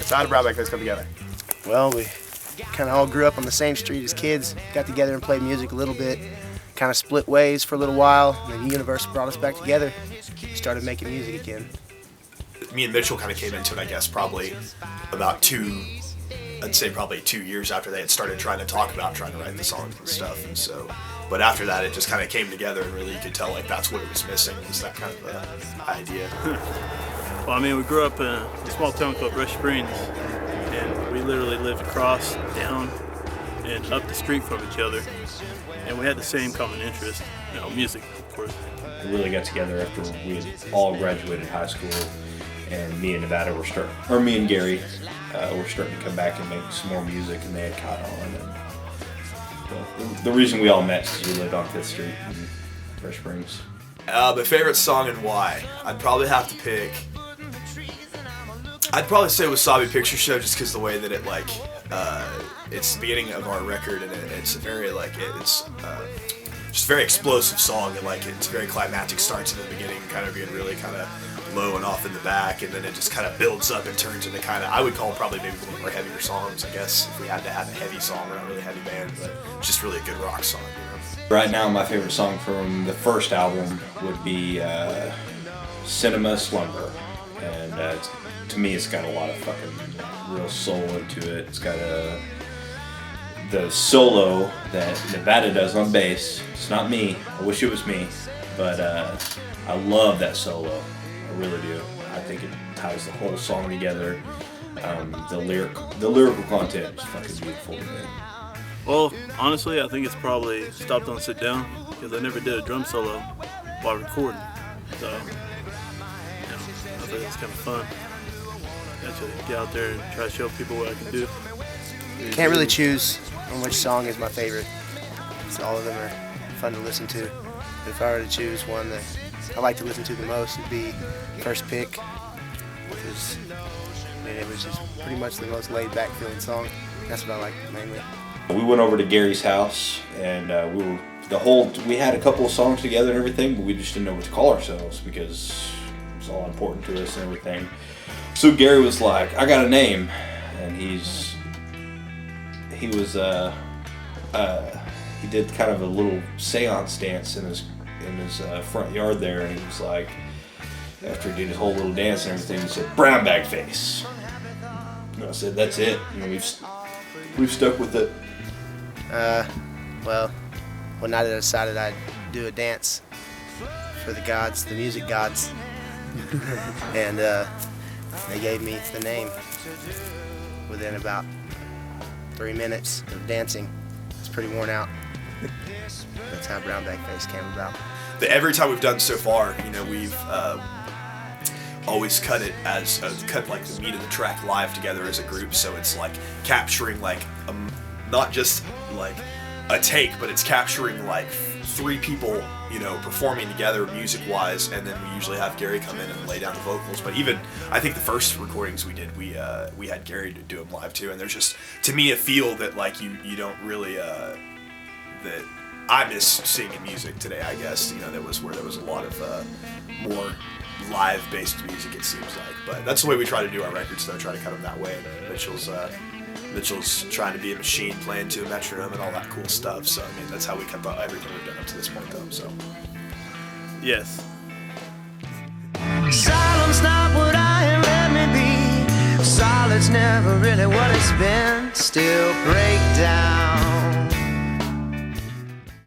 So how did BrownBagFace come together? Well, we kind of all grew up on the same street as kids, got together and played music a little bit, kind of split ways for a little while, and then the universe brought us back together. We started making music again. Me and Mitchell kind of came into it, I guess, probably about 2 years after they had started trying to talk about trying to write the songs and stuff. And so, but after that, it just kind of came together, and really you could tell like that's what it was missing, was that kind of idea. Well, I mean, we grew up in a small town called Rush Springs, and we literally lived across, down, and up the street from each other, and we had the same common interest, music, of course. We really got together after we had all graduated high school, and me and Nevada me and Gary were starting to come back and make some more music, and they had caught on. And the reason we all met is we lived on 5th Street in Rush Springs. My favorite song and why? I'd probably have to pick. I'd probably say Wasabi Picture Show, just because the way that it it's the beginning of our record, and it's a very it's just a very explosive song, and it's very climactic. Starts in the beginning, kind of being really kind of low and off in the back, and then it just kind of builds up and turns into kind of, I would call probably maybe one of our heavier songs, I guess, if we had to have a heavy song. We're not really a heavy band, but it's just really a good rock song. Right now, my favorite song from the first album would be Cinema Slumber, and to me, it's got a lot of fucking real soul into it. It's got the solo that Nevada does on bass. It's not me. I wish it was me, but I love that solo. I really do. I think it ties the whole song together. The lyrical content is fucking beautiful to me. Well, honestly, I think it's probably Stop Don't Sit Down, because I never did a drum solo while recording. So, I think it's kind of fun. Actually, get out there and try to show people what I can do. Can't really choose on which song is my favorite. So all of them are fun to listen to. But if I were to choose one that I like to listen to the most, it'd be First Pick, because it was just pretty much the most laid-back feeling song. That's what I like mainly. We went over to Gary's house, and we had a couple of songs together and everything, but we just didn't know what to call ourselves because it was all important to us and everything. So Gary was like, "I got a name," and he did kind of a little seance dance in his front yard there, and he was like, after he did his whole little dance and everything, he said, "BrownBagFace." And I said, "That's it," and we've stuck with it. Well, one night I decided I'd do a dance for the gods, the music gods, and they gave me the name within about 3 minutes of dancing. It's pretty worn out. That's how BrownBagFace came about. Every time we've done so far, we've always cut the meat of the track live together as a group. So it's like capturing not just like a take, but it's capturing like 3 people, performing together music-wise, and then we usually have Gary come in and lay down the vocals. But even, I think the first recordings we did, we had Gary to do them live too, and there's just, to me, a feel that like you don't really, that I miss singing music today, I guess, that was where there was a lot of more live-based music, it seems like. But that's the way we try to do our records, though, try to cut them that way. Mitchell's trying to be a machine, playing to a metronome and all that cool stuff. So, I mean, that's how we kept up everything we've done up to this point, though, so. Yes. Silence not what I am, let me be. Solid's never really what it's been. Still break down.